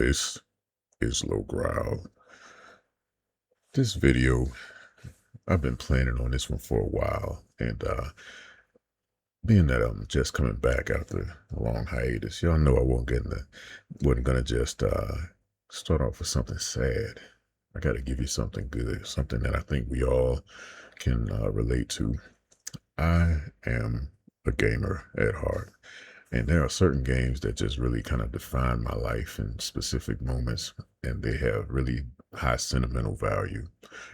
This is Low Growl. This video, I've been planning on this one for a while, and being that I'm just coming back after a long hiatus, y'all know I wasn't gonna just start off with something sad. I gotta give you something good, something that I think we all can relate to. I am a gamer at heart. And there are certain games that just really kind of define my life in specific moments, and they have really high sentimental value.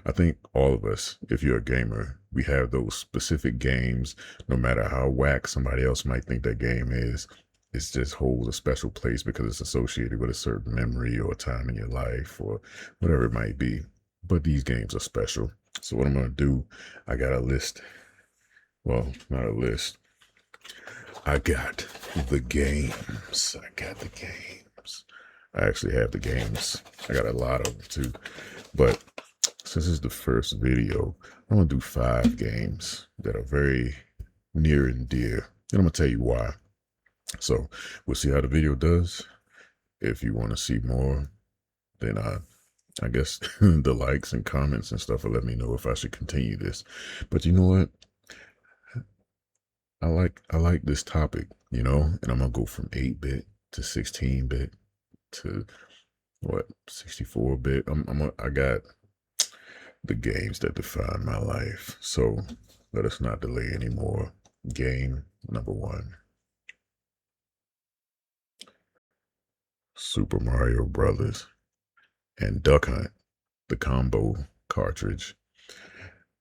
I think all of us, if you're a gamer, we have those specific games, no matter how whack somebody else might think that game is, it just holds a special place because it's associated with a certain memory or time in your life or whatever it might be. But these games are special. So what I'm going to do, I got a list. Well, not a list. I got the games. I actually have the games. I got a lot of them too. But since this is the first video, I'm going to do 5 games that are very near and dear. And I'm going to tell you why. So we'll see how the video does. If you want to see more, then I guess the likes and comments and stuff will let me know if I should continue this. But you know what? I like this topic, and I'm gonna go from 8-bit to 16-bit to 64-bit. I got the games that define my life. So let us not delay anymore. Game number 1. Super Mario Brothers and Duck Hunt, the combo cartridge.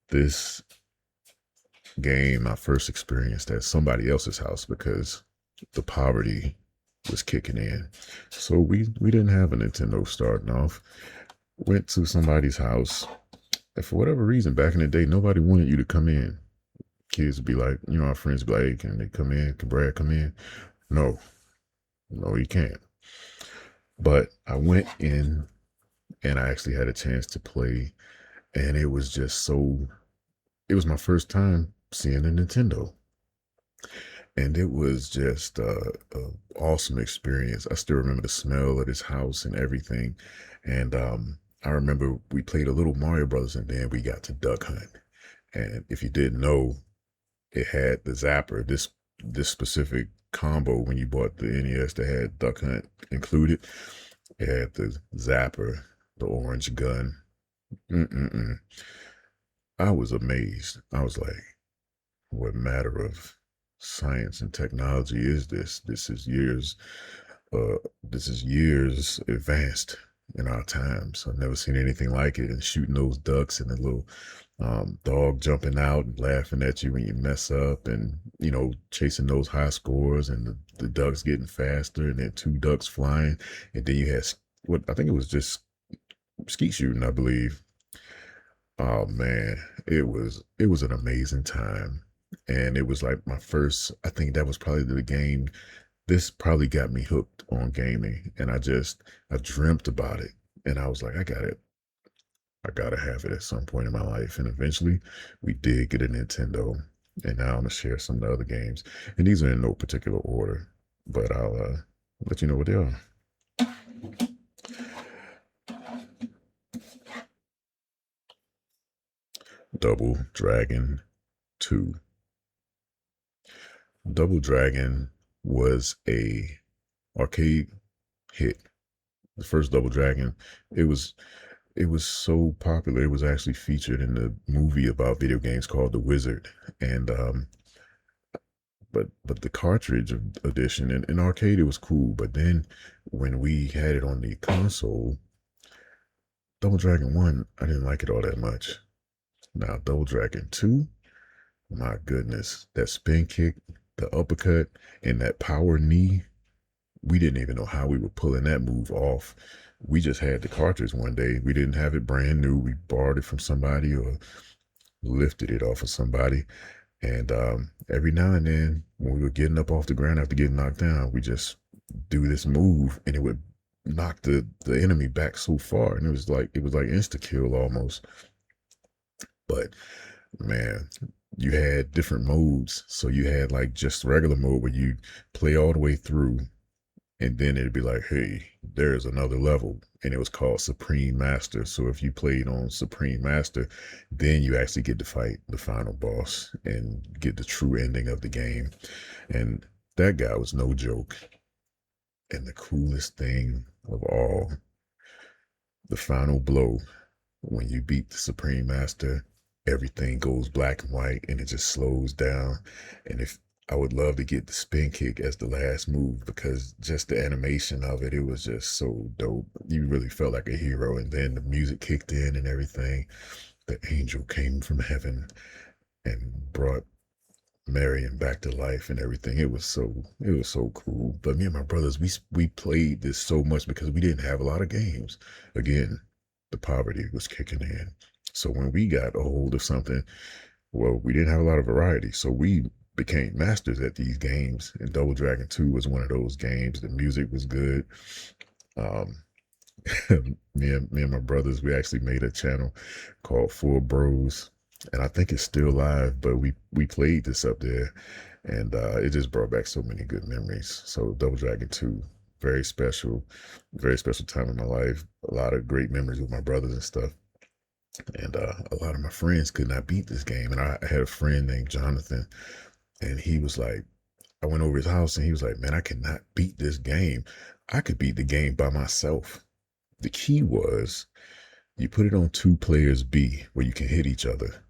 This game I first experienced at somebody else's house because the poverty was kicking in. So we didn't have a Nintendo starting off. Went to somebody's house, and for whatever reason, back in the day, nobody wanted you to come in. Kids would be like, our friends would be like, hey, can they come in? Can Brad come in? No, you can't. But I went in and I actually had a chance to play, and it was my first time seeing a Nintendo. And it was just a awesome experience. I still remember the smell of this house and everything. And I remember we played a little Mario Brothers, and then we got to Duck Hunt. And if you didn't know, it had the zapper, this specific combo when you bought the NES that had Duck Hunt included. It had the zapper, the orange gun. I was amazed. I was like, what matter of science and technology is this? This is years advanced in our times. I've never seen anything like it. And shooting those ducks and the little dog jumping out and laughing at you when you mess up, and chasing those high scores, and the ducks getting faster, and then 2 ducks flying, and then you had what I think it was just skeet shooting, I believe. Oh man, it was an amazing time. And it was like my first, I think that was probably the game. This probably got me hooked on gaming. And I dreamt about it. And I was like, I gotta have it at some point in my life. And eventually we did get a Nintendo. And now I'm gonna share some of the other games. And these are in no particular order, but I'll let you know what they are. Double Dragon 2. Double Dragon was a arcade hit. The first Double Dragon, it was so popular. It was actually featured in the movie about video games called The Wizard. And but the cartridge edition in arcade, it was cool. But then when we had it on the console, Double Dragon 1, I didn't like it all that much. Now Double Dragon 2, my goodness, that spin kick, the uppercut, and that power knee, we didn't even know how we were pulling that move off. We just had the cartridge one day. We didn't have it brand new. We borrowed it from somebody or lifted it off of somebody. And every now and then, when we were getting up off the ground after getting knocked down, we just do this move, and it would knock the enemy back so far. And it was like insta-kill almost. But man, you had different modes. So you had like just regular mode where you play all the way through, and then it'd be like, hey, there's another level, and it was called Supreme Master. So if you played on Supreme Master, then you actually get to fight the final boss and get the true ending of the game. And that guy was no joke. And the coolest thing of all, the final blow, when you beat the Supreme Master, everything goes black and white and it just slows down. And if I would love to get the spin kick as the last move, because just the animation of it, it was just so dope. You really felt like a hero. And then the music kicked in and everything. The angel came from heaven and brought Marion back to life and everything. It was so cool. But me and my brothers, we played this so much because we didn't have a lot of games. Again, the poverty was kicking in. So when we got a hold of something, well, we didn't have a lot of variety. So we became masters at these games. And Double Dragon 2 was one of those games. The music was good. Um, me and my brothers, we actually made a channel called Four Bros, and I think it's still live. But we played this up there, and it just brought back so many good memories. So Double Dragon 2, very special time in my life. A lot of great memories with my brothers and stuff. And a lot of my friends could not beat this game, and I had a friend named Jonathan, and he was like, I went over his house, and he was like, man, I cannot beat this game. I could beat the game by myself. The key was you put it on two players B where you can hit each other.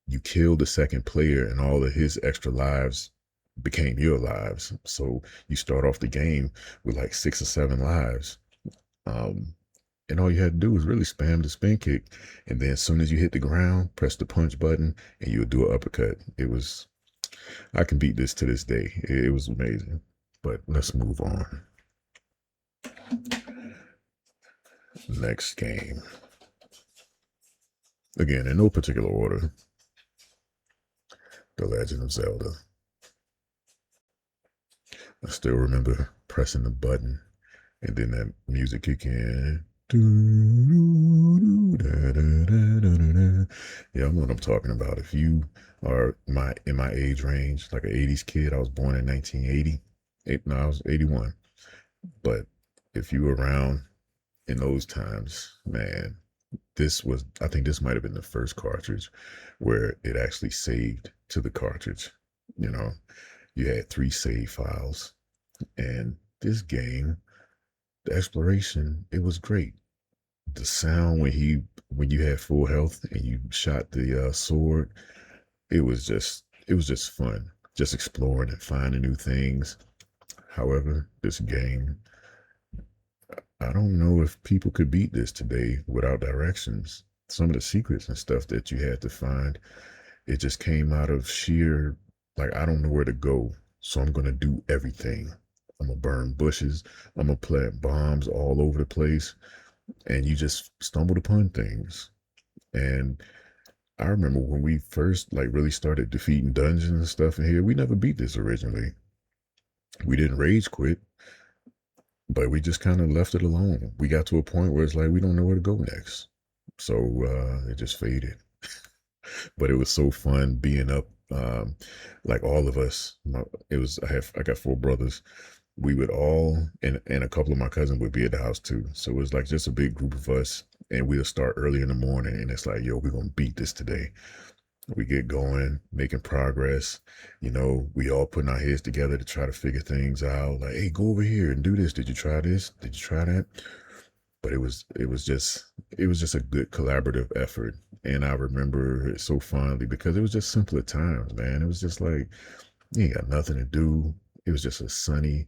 You kill the second player and all of his extra lives became your lives. So you start off the game with like 6 or 7 lives. And all you had to do was really spam the spin kick. And then as soon as you hit the ground, press the punch button and you'll do an uppercut. I can beat this to this day. It was amazing. But let's move on. Next game. Again, in no particular order. The Legend of Zelda. I still remember pressing the button and then that music kick in. Yeah, I know what I'm talking about. If you are in my age range, like an 80s kid, I was born in 1980. No, I was 81. But if you were around in those times, man, I think this might have been the first cartridge where it actually saved to the cartridge. You know, you had 3 save files, and this game, the exploration, it was great. The sound when you had full health and you shot the sword, it was just fun, just exploring and finding new things. However, this game, I don't know if people could beat this today without directions. Some of the secrets and stuff that you had to find, it just came out of sheer, like, I don't know where to go, so I'm going to do everything. I'm going to burn bushes. I'm going to plant bombs all over the place. And you just stumbled upon things. And I remember when we first, like, really started defeating dungeons and stuff in here, we never beat this originally. We didn't rage quit, but we just kind of left it alone. We got to a point where it's like, we don't know where to go next. So it just faded. But it was so fun being up, like all of us. I got 4 brothers. We would all, and a couple of my cousins would be at the house too. So it was like just a big group of us, and we'll start early in the morning, and it's like, yo, we're gonna beat this today. We get going, making progress. We all putting our heads together to try to figure things out. Like, hey, go over here and do this. Did you try this? Did you try that? But it was just a good collaborative effort. And I remember it so fondly because it was just simpler times, man. It was just like, you ain't got nothing to do. It was just a sunny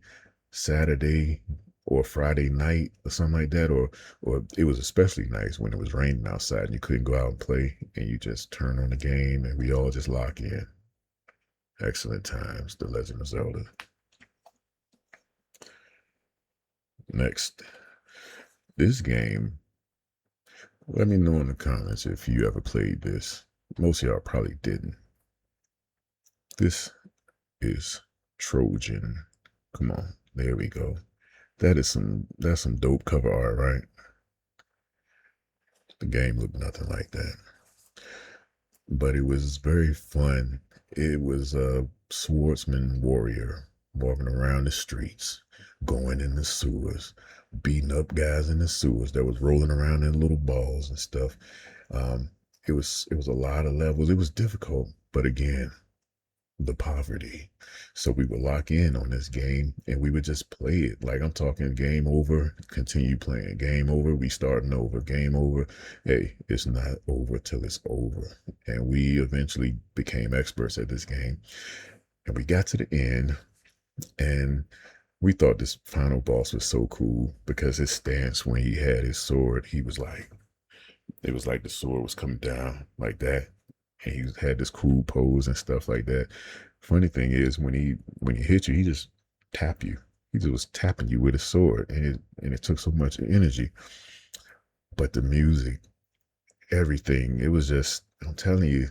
Saturday or Friday night or something like that. Or it was especially nice when it was raining outside and you couldn't go out and play, and you just turn on the game and we all just lock in. Excellent times, The Legend of Zelda. Next, this game, let me know in the comments if you ever played this. Most of y'all probably didn't. This is Trojan. Come on, there we go. That's some dope cover art, right? The game looked nothing like that. But it was very fun. It was a swordsman warrior, walking around the streets, going in the sewers, beating up guys in the sewers that was rolling around in little balls and stuff. Um, it was a lot of levels. It was difficult, but again, the poverty. So we would lock in on this game and we would just play it. Like I'm talking game over, continue playing. Game over, we starting over. Game over. Hey, it's not over till it's over. And we eventually became experts at this game. And we got to the end and we thought this final boss was so cool because his stance when he had his sword, he was like, it was like the sword was coming down like that. And he had this cool pose and stuff like that. Funny thing is when he hit you, he just tap you. He just was tapping you with his sword, and it took so much energy. But the music, everything, it was just, I'm telling you,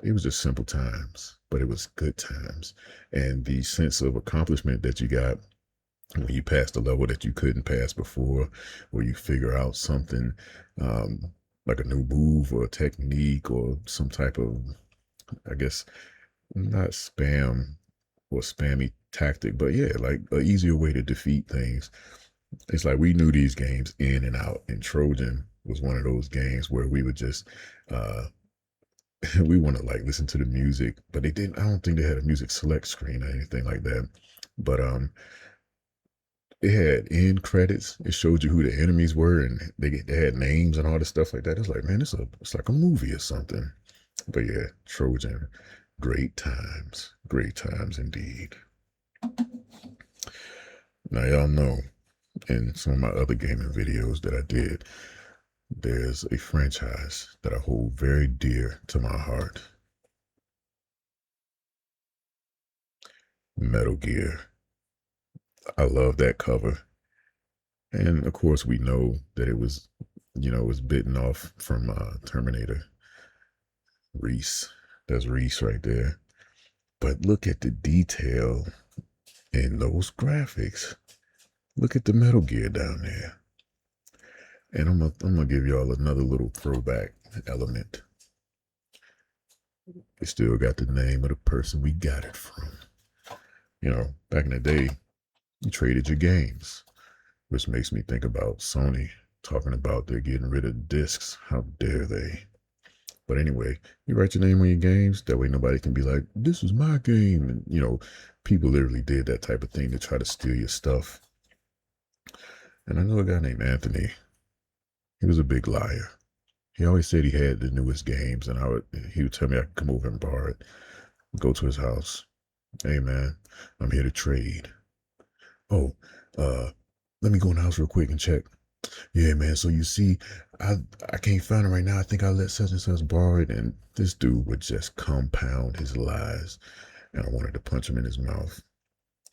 it was just simple times, but it was good times. And the sense of accomplishment that you got when you pass the level that you couldn't pass before, or you figure out something um, like a new move or a technique or some type of, I guess, not spam or spammy tactic, but yeah, like an easier way to defeat things. It's like we knew these games in and out, and Trojan was one of those games where we would just, uh, we want to like listen to the music, but they didn't. I don't think they had a music select screen or anything like that. But it had end credits. It showed you who the enemies were, and they had names and all this stuff like that. It's like, man, it's like a movie or something. But yeah, Trojan, great times indeed. Now y'all know in some of my other gaming videos that I did, there's a franchise that I hold very dear to my heart. Metal Gear. I love that cover. And of course we know that it was, it was bitten off from Terminator. Reese. That's Reese right there. But look at the detail in those graphics. Look at the Metal Gear down there. And I'm gonna give y'all another little throwback element. It still got the name of the person we got it from. Back in the day, you traded your games, which makes me think about Sony talking about they're getting rid of discs. How dare they? But anyway, you write your name on your games. That way nobody can be like, this is my game. And, people literally did that type of thing to try to steal your stuff. And I know a guy named Anthony. He was a big liar. He always said he had the newest games, and he would tell me I could come over and borrow it, go to his house. Hey, man, I'm here to trade. Oh, let me go in the house real quick and check. Yeah, man. So you see, I can't find it right now. I think I let such and such borrow it. And this dude would just compound his lies. And I wanted to punch him in his mouth,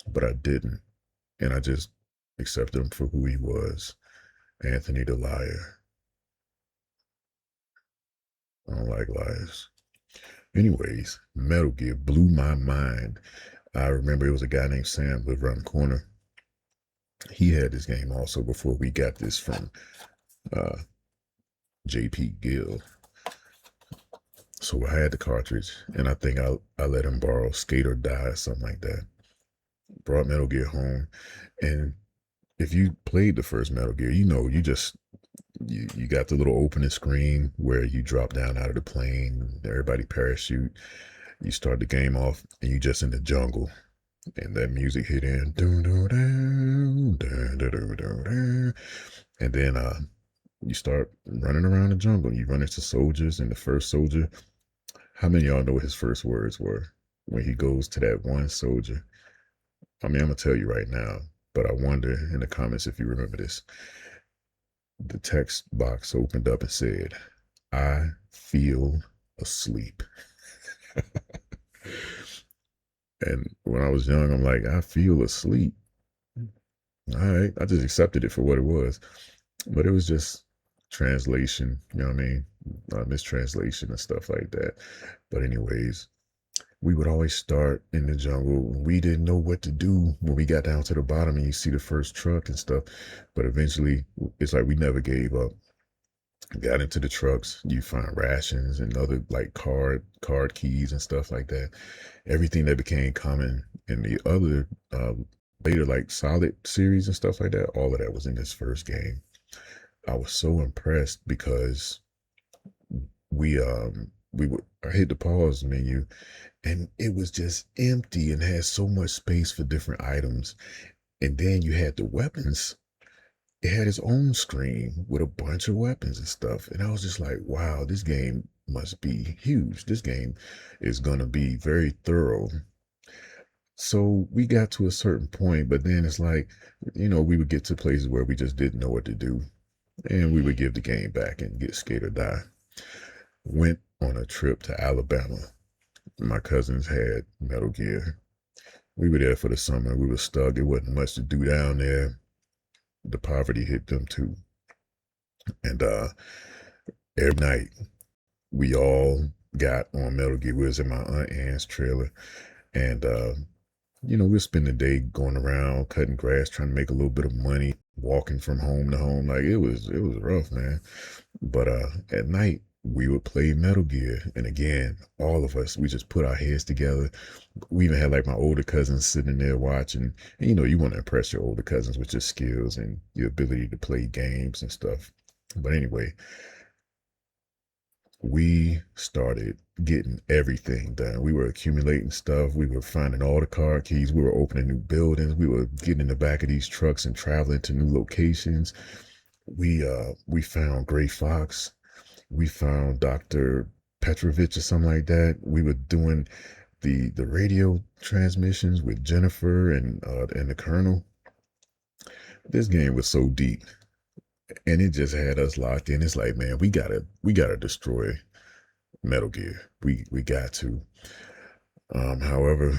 but I didn't. And I just accepted him for who he was. Anthony the liar. I don't like liars. Anyways, Metal Gear blew my mind. I remember it was a guy named Sam lived around the corner. He had this game also before we got this from JP Gill. So I had the cartridge, and I think I let him borrow Skate or Die or something like that. Brought Metal Gear home, and if you played the first Metal Gear, you got the little opening screen where you drop down out of the plane, everybody parachute, you start the game off, and you just in the jungle, and that music hit in, and then you start running around the jungle. You run into soldiers, and the first soldier, how many of y'all know what his first words were when he goes to that one soldier? I mean, I'm gonna tell you right now, but I wonder in the comments if you remember this. The text box opened up and said, I feel asleep. And when I was young, I'm like, I feel asleep. All right. I just accepted it for what it was. But it was just translation, you know what I mean? Mistranslation and stuff like that. But anyways, we would always start in the jungle. We didn't know what to do when we got down to the bottom and you see the first truck and stuff. But eventually, it's like we never gave up. Got into the trucks, you find rations and other like card keys and stuff like that. Everything that became common and the other later like Solid series and stuff like that. All of that was in this first game. I was so impressed because we would I hit the pause menu and it was just empty and had so much space for different items. And then you had the weapons. It had its own screen with a bunch of weapons and stuff. And I was just like, wow, this game must be huge. This game is going to be very thorough. So we got to a certain point, but then it's like, we would get to places where we just didn't know what to do. And we would give the game back and get skate or die. Went on a trip to Alabama. My cousins had Metal Gear. We were there for the summer. We were stuck. There wasn't much to do down there. The poverty hit them too. And every night we all got on Metal Gear. We was in my Aunt Ann's trailer. And we'll spend the day going around cutting grass, trying to make a little bit of money, walking from home to home. Like it was rough, man. But at night we would play Metal Gear, and again, all of us, we just put our heads together. We even had like my older cousins sitting there watching. And you want to impress your older cousins with your skills and your ability to play games and stuff. But anyway, we started getting everything done. We were accumulating stuff. We were finding all the car keys. We were opening new buildings. We were getting in the back of these trucks and traveling to new locations. We found Gray Fox. We found Dr. Petrovich or something like that. We were doing the radio transmissions with Jennifer and the Colonel. This game was so deep, and it just had us locked in. It's like, man, we gotta destroy Metal Gear. We got to. However,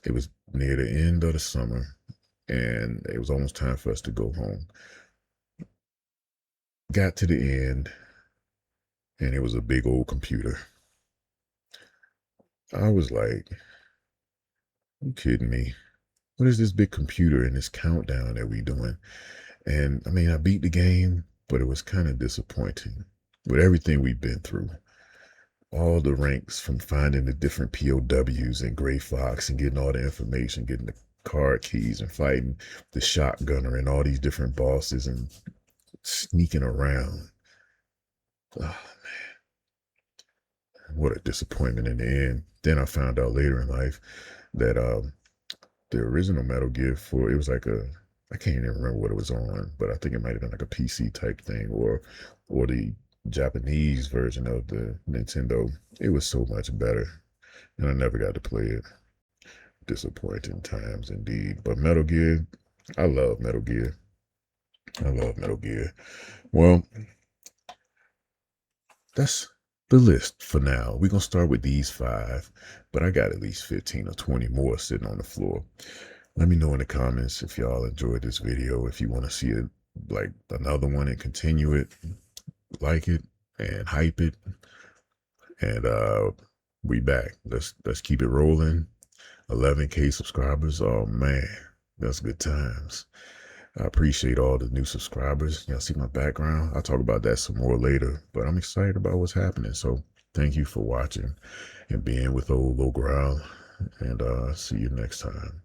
it was near the end of the summer, and it was almost time for us to go home. Got to the end, and it was a big old computer. I was like, you kidding me? What is this big computer and this countdown that we doing? And I mean, I beat the game, but it was kind of disappointing with everything we've been through. All the ranks from finding the different POWs in Gray Fox and getting all the information, getting the card keys and fighting the shotgunner and all these different bosses and sneaking around. Oh man, what a disappointment in the end. Then I found out later in life that the original Metal Gear it was like I can't even remember what it was on, but I think it might have been like a PC type thing or the Japanese version of the Nintendo. It was so much better, and I never got to play it. Disappointing times indeed. But Metal Gear, I love Metal Gear. I love Metal Gear. Well, that's the list for now. We're going to start with these 5, but I got at least 15 or 20 more sitting on the floor. Let me know in the comments if y'all enjoyed this video. If you want to see it, like another one and continue it, like it and hype it. And we back. Let's keep it rolling. 11K subscribers. Oh man, that's good times. I appreciate all the new subscribers. Y'all see my background? I'll talk about that some more later, but I'm excited about what's happening. So thank you for watching and being with Old Low Growl, and see you next time.